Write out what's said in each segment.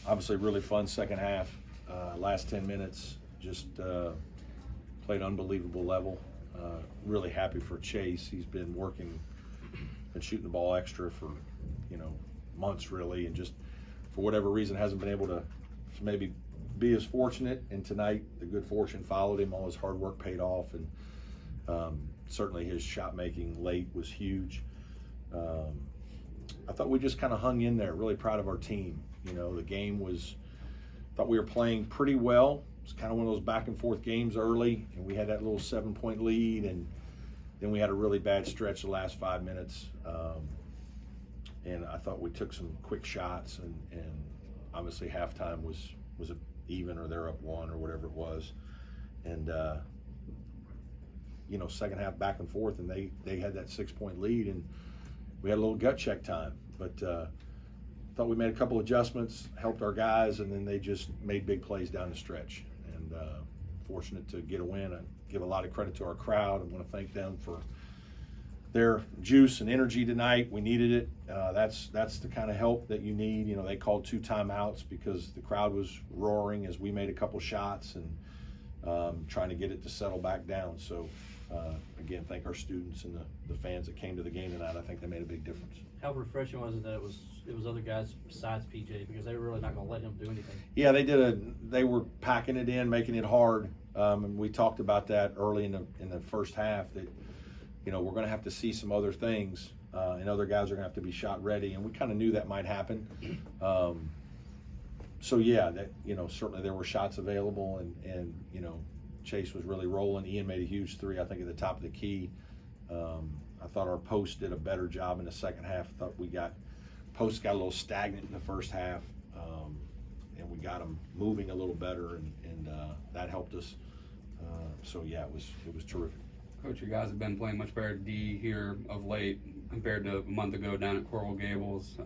Obviously, really fun second half. Last 10 minutes, just played unbelievable level. Really happy for Chase. He's been working and shooting the ball extra for, months really, and just for whatever reason hasn't been able to maybe be as fortunate. And tonight, the good fortune followed him. All his hard work paid off, and certainly his shot making late was huge. I thought we just kind of hung in there. Really proud of our team. The game was, thought we were playing pretty well. It was kind of one of those back and forth games early, and we had that little 7-point lead, and then we had a really bad stretch the last 5 minutes. And I thought we took some quick shots, and obviously halftime was even, or they're up 1 or whatever it was. And second half back and forth, and they had that 6-point lead, and we had a little gut check time. But thought we made a couple adjustments, helped our guys, and then they just made big plays down the stretch. And fortunate to get a win. I give a lot of credit to our crowd. I want to thank them for their juice and energy tonight. We needed it. That's the kind of help that you need. They called 2 timeouts because the crowd was roaring as we made a couple shots and trying to get it to settle back down. So again, thank our students and the fans that came to the game tonight. I think they made a big difference. How refreshing was it that it was other guys besides PJ, because they were really not going to let him do anything? Yeah, they were packing it in, making it hard. And we talked about that early in the first half, that we're going to have to see some other things, and other guys are going to have to be shot ready, and we kind of knew that might happen. So yeah, that certainly there were shots available, and Chase was really rolling. Ian made a huge 3, I think, at the top of the key. I thought our post did a better job in the second half. I thought post got a little stagnant in the first half, and we got them moving a little better, and that helped us. So yeah, it was terrific. Coach, you guys have been playing much better D here of late compared to a month ago down at Coral Gables.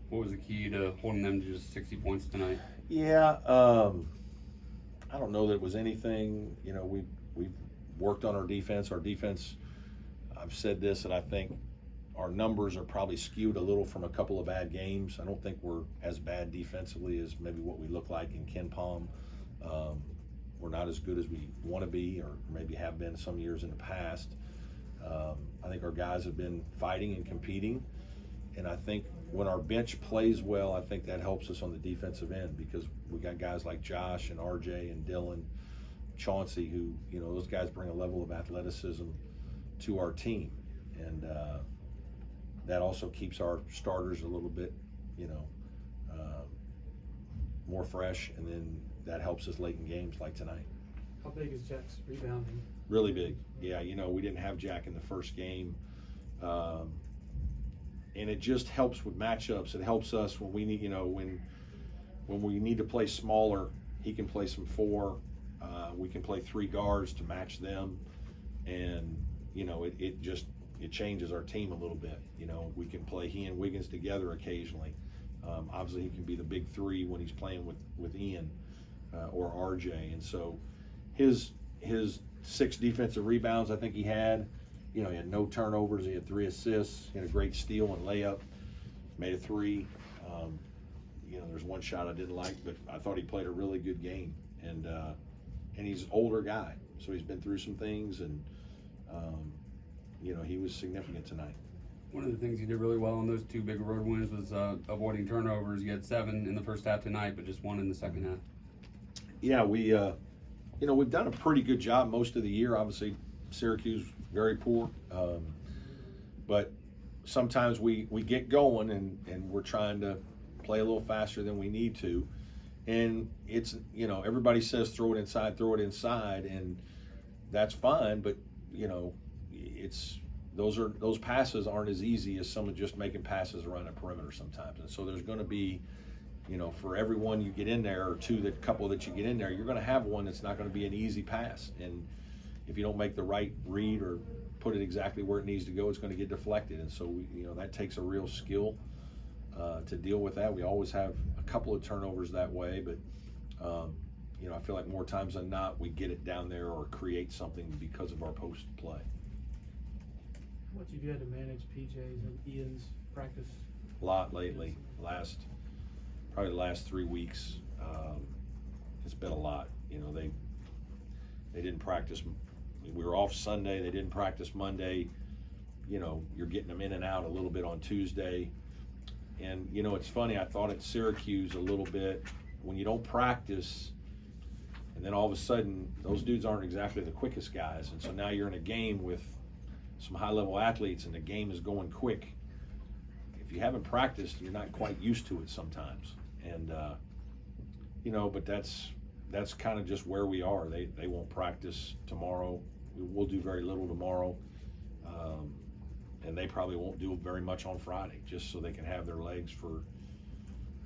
What was the key to holding them to just 60 points tonight? Yeah, I don't know that it was anything. We worked on our defense. Our defense, I've said this, that I think our numbers are probably skewed a little from a couple of bad games. I don't think we're as bad defensively as maybe what we look like in Ken Palm. We're not as good as we want to be, or maybe have been some years in the past. I think our guys have been fighting and competing, and I think when our bench plays well, I think that helps us on the defensive end, because we got guys like Josh and RJ and Dylan, Chauncey, who, those guys bring a level of athleticism to our team, and that also keeps our starters a little bit, more fresh, and then that helps us late in games like tonight. How big is Jack's rebounding? Really big. Yeah, we didn't have Jack in the first game. And it just helps with matchups. It helps us when we need, when we need to play smaller, he can play some 4. We can play 3 guards to match them. And, it changes our team a little bit. We can play he and Wiggins together occasionally. Obviously, he can be the big 3 when he's playing with Ian or RJ. And so his 6 defensive rebounds, I think he had. He had no turnovers. He had 3 assists. He had a great steal and layup. Made a 3. There's one shot I didn't like, but I thought he played a really good game. And he's an older guy, so he's been through some things, and he was significant tonight. One of the things you did really well on those 2 big road wins was avoiding turnovers. You had 7 in the first half tonight, but just 1 in the second half. Yeah, we've done a pretty good job most of the year. Obviously, Syracuse very poor, but sometimes we get going and we're trying to play a little faster than we need to, and it's everybody says throw it inside, and that's fine, but those passes aren't as easy as someone just making passes around a perimeter sometimes. And so there's going to be, for every one you get in there, or couple that you get in there, you're going to have one that's not going to be an easy pass. And if you don't make the right read or put it exactly where it needs to go, it's going to get deflected. And so that takes a real skill to deal with that. We always have a couple of turnovers that way, but I feel like more times than not we get it down there or create something because of our post play. How much have you had to manage PJ's and Ian's practice? A lot lately. probably the last 3 weeks. It's been a lot. You know, they didn't practice. We were off Sunday. They didn't practice Monday. You know, you're getting them in and out a little bit on Tuesday. And, you know, it's funny. I thought at Syracuse a little bit, when you don't practice, and then all of a sudden those dudes aren't exactly the quickest guys. And so now you're in a game with some high-level athletes and the game is going quick. If you haven't practiced, you're not quite used to it sometimes. And, you know, but that's kind of just where we are. They won't practice tomorrow. We'll do very little tomorrow. And they probably won't do very much on Friday, just so they can have their legs for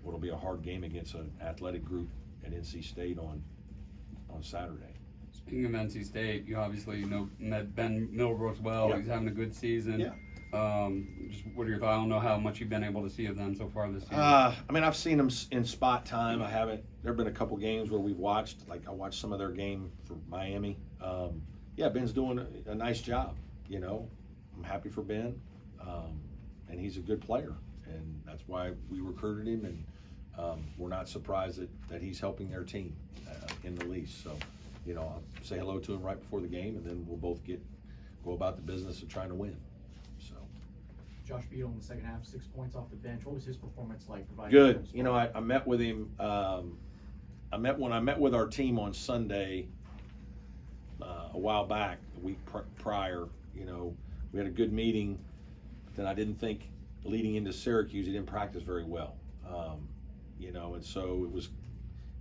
what'll be a hard game against an athletic group at NC State on Saturday. Speaking of NC State, you obviously know Ben Middlebrooks well. Yeah. He's having a good season. Yeah. Just what are your thoughts? I don't know how much you've been able to see of them so far this season. I mean, I've seen them in spot time. I haven't. There have been a couple games where we've watched. Like I watched some of their game for Miami. Yeah, Ben's doing a nice job. You know, I'm happy for Ben, and he's a good player, and that's why we recruited him. And we're not surprised that he's helping their team in the least. So, you know, I'll say hello to him right before the game, and then we'll both go about the business of trying to win. So. Josh Beadle in the second half, 6 points off the bench. What was his performance like? Good. You know, I met with him. When I met with our team on Sunday a while back, a week prior. You know, we had a good meeting. But then I didn't think leading into Syracuse, he didn't practice very well. You know, and so it was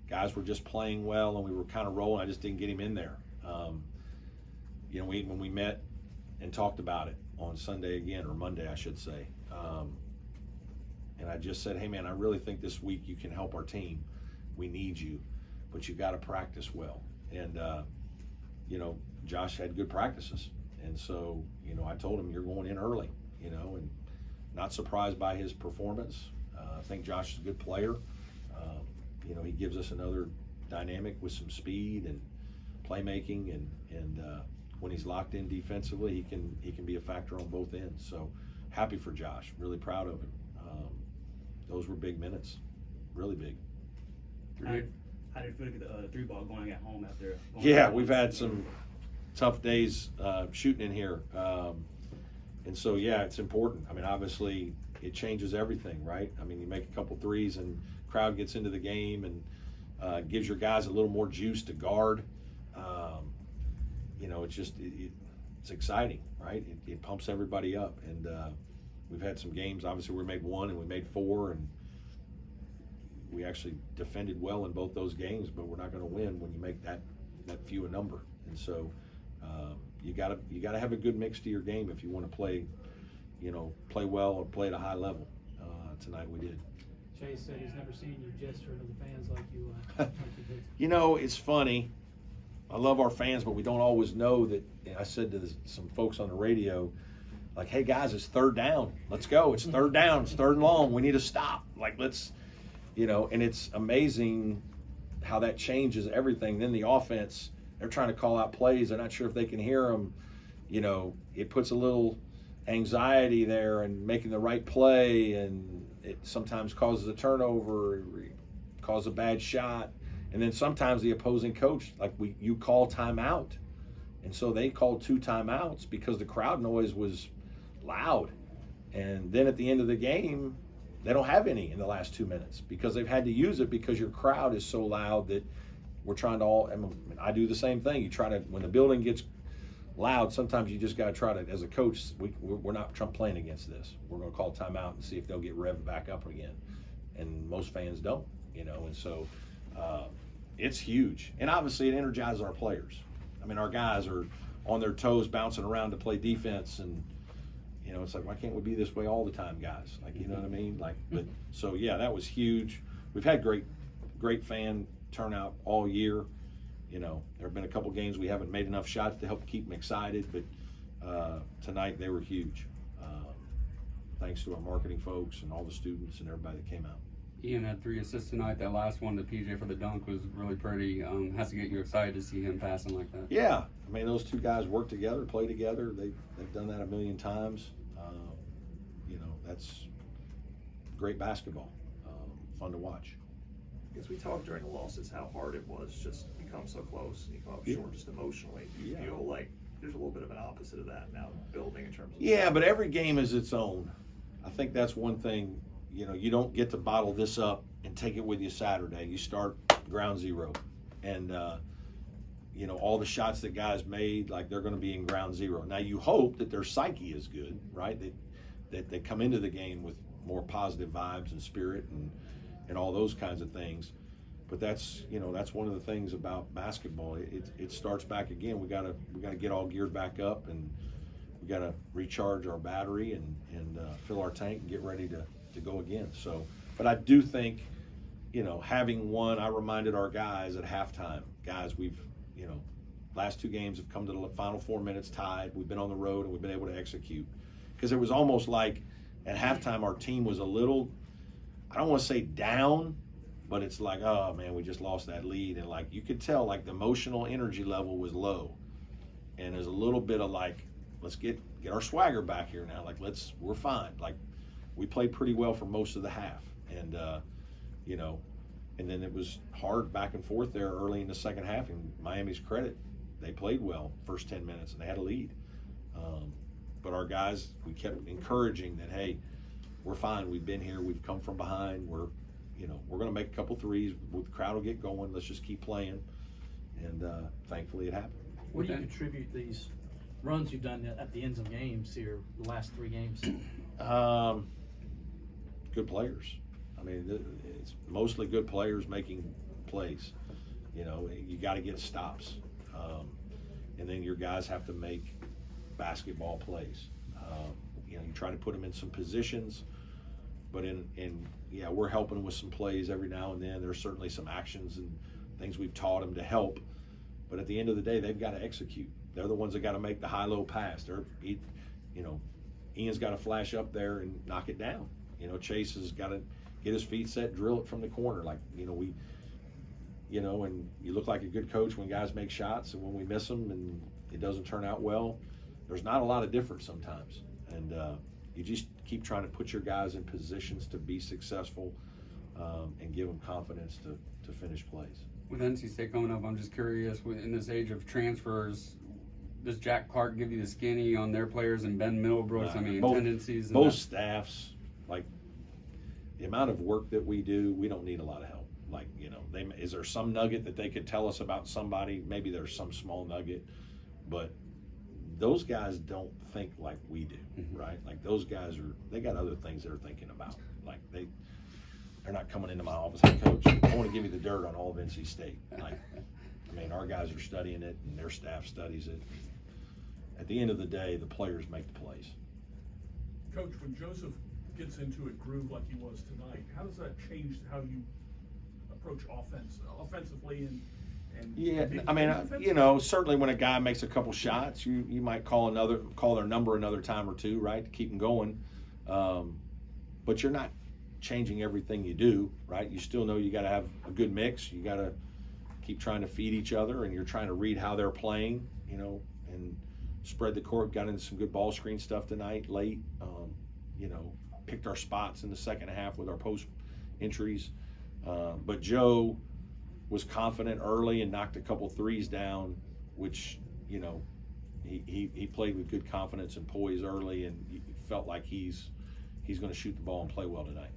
guys were just playing well, and we were kind of rolling. I just didn't get him in there. You know, when we met and talked about it on Sunday again, or Monday, I should say. And I just said, hey, man, I really think this week you can help our team. We need you, but you got to practice well. And, you know, Josh had good practices. And so, you know, I told him you're going in early, you know, and not surprised by his performance. I think Josh is a good player. You know, he gives us another dynamic with some speed and playmaking, and when he's locked in defensively, he can be a factor on both ends. So happy for Josh, really proud of him. Those were big minutes, really big. How did it feel to get the three ball going at home after? Yeah, we've had some tough days shooting in here, and so yeah, it's important. I mean, obviously, it changes everything, right? I mean, you make a couple threes and crowd gets into the game and gives your guys a little more juice to guard. You know, it's just it's exciting, right? It pumps everybody up, and we've had some games. Obviously, we made one and we made four, and we actually defended well in both those games. But we're not going to win when you make that few a number. And so you gotta have a good mix to your game if you want to play well or play at a high level. Tonight we did. Chase said he's never seen you gesture to the fans like you did. You know, it's funny. I love our fans, but we don't always know that. I said to some folks on the radio, like, hey guys, it's third down. Let's go. It's third down. It's third and long. We need to stop. Like, let's, you know, and it's amazing how that changes everything. Then the offense, they're trying to call out plays. They're not sure if they can hear them. You know, it puts a little anxiety there and making the right play, and it sometimes causes a turnover, causes a bad shot. And then sometimes the opposing coach, like you call timeout. And so they called 2 timeouts because the crowd noise was loud. And then at the end of the game, they don't have any in the last 2 minutes because they've had to use it because your crowd is so loud that we're trying to all, I mean, I do the same thing. You try to, when the building gets loud, sometimes you just got to try to, as a coach, we're not playing against this. We're going to call timeout and see if they'll get revved back up again. And most fans don't, you know, and so it's huge. And obviously it energizes our players. I mean, our guys are on their toes bouncing around to play defense, and, you know, it's like, why can't we be this way all the time, guys? Like, you know what I mean? Like, but so yeah, that was huge. We've had great fan turnout all year. You know, there have been a couple games we haven't made enough shots to help keep them excited, but tonight they were huge. Thanks to our marketing folks and all the students and everybody that came out. Ian had 3 assists tonight. That last one to PJ for the dunk was really pretty. Has to get you excited to see him passing like that. Yeah, I mean, those 2 guys work together, play together. They've done that a million times. You know, that's great. great basketball, fun to watch. Because we talked during the losses how hard it was just to become so close and you come up Yeah. short just emotionally. Do you Yeah. feel like there's a little bit of an opposite of that now building in terms of Yeah, but every game is its own. I think that's one thing, you don't get to bottle this up and take it with you Saturday. You start ground zero. And, all the shots that guys made, like they're going to be in ground zero. Now you hope that their psyche is good, right? That they come into the game with more positive vibes and spirit and all those kinds of things. But that's one of the things about basketball. It starts back again. We gotta get all geared back up, and we gotta recharge our battery and fill our tank and get ready to go again. So, but I do think, having won, I reminded our guys at halftime, guys, we've, last two games have come to the final 4 minutes tied. We've been on the road and we've been able to execute. Because it was almost like at halftime our team was a little, I don't want to say down, but it's like, oh man, we just lost that lead. And like you could tell, like the emotional energy level was low. And there's a little bit of like, let's get our swagger back here now. Like we're fine. Like we played pretty well for most of the half. And and then it was hard back and forth there early in the second half. And Miami's credit, they played well first 10 minutes and they had a lead. But our guys, we kept encouraging that, hey, we're fine. We've been here. We've come from behind. We're going to make a couple threes. The crowd will get going. Let's just keep playing. And thankfully it happened. What do you contribute these runs you've done at the ends of games here, the last 3 games? Good players. I mean, it's mostly good players making plays. You got to get stops. And then your guys have to make basketball plays. You try to put them in some positions, but we're helping with some plays every now and then. There's certainly some actions and things we've taught them to help, but at the end of the day, they've got to execute. They're the ones that got to make the high-low pass. Ian's got to flash up there and knock it down. Chase has got to get his feet set, drill it from the corner. Like, and you look like a good coach when guys make shots, and when we miss them and it doesn't turn out well, there's not a lot of difference sometimes. And you just keep trying to put your guys in positions to be successful and give them confidence to finish plays. With NC State coming up, I'm just curious, in this age of transfers, does Jack Clark give you the skinny on their players and Ben Middlebrooks? Tendencies? Both staffs, like the amount of work that we do, we don't need a lot of help. Like, is there some nugget that they could tell us about somebody? Maybe there's some small nugget, but those guys don't think like we do, right? Like those guys they got other things they're thinking about. Like they're not coming into my office, hey coach, I want to give you the dirt on all of NC State. Like, our guys are studying it and their staff studies it. At the end of the day, the players make the plays. Coach, when Joseph gets into a groove like he was tonight, how does that change how you approach offensively and yeah, certainly when a guy makes a couple shots, you might call their number another time or two, right, to keep them going. But you're not changing everything you do, right? You still know you got to have a good mix. You got to keep trying to feed each other, and you're trying to read how they're playing, and spread the court. Got into some good ball screen stuff tonight, late. Picked our spots in the second half with our post entries. But Joe was confident early and knocked a couple threes down, which, he played with good confidence and poise early, and he felt like he's going to shoot the ball and play well tonight.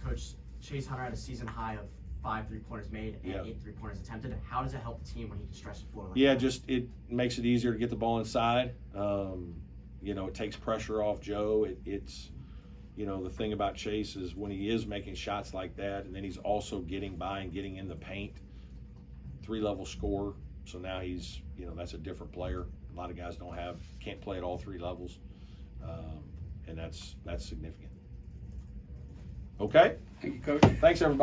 Coach, Chase Hunter had a season high of 5 3-pointers made and 8 3-pointers attempted. How does it help the team when he can stretch the floor like that? Just it makes it easier to get the ball inside. It takes pressure off Joe. It's the thing about Chase is when he is making shots like that, and then he's also getting by and getting in the paint, 3-level scorer. So now he's, that's a different player. A lot of guys can't play at all 3 levels. And that's significant. Okay. Thank you, Coach. Thanks, everybody.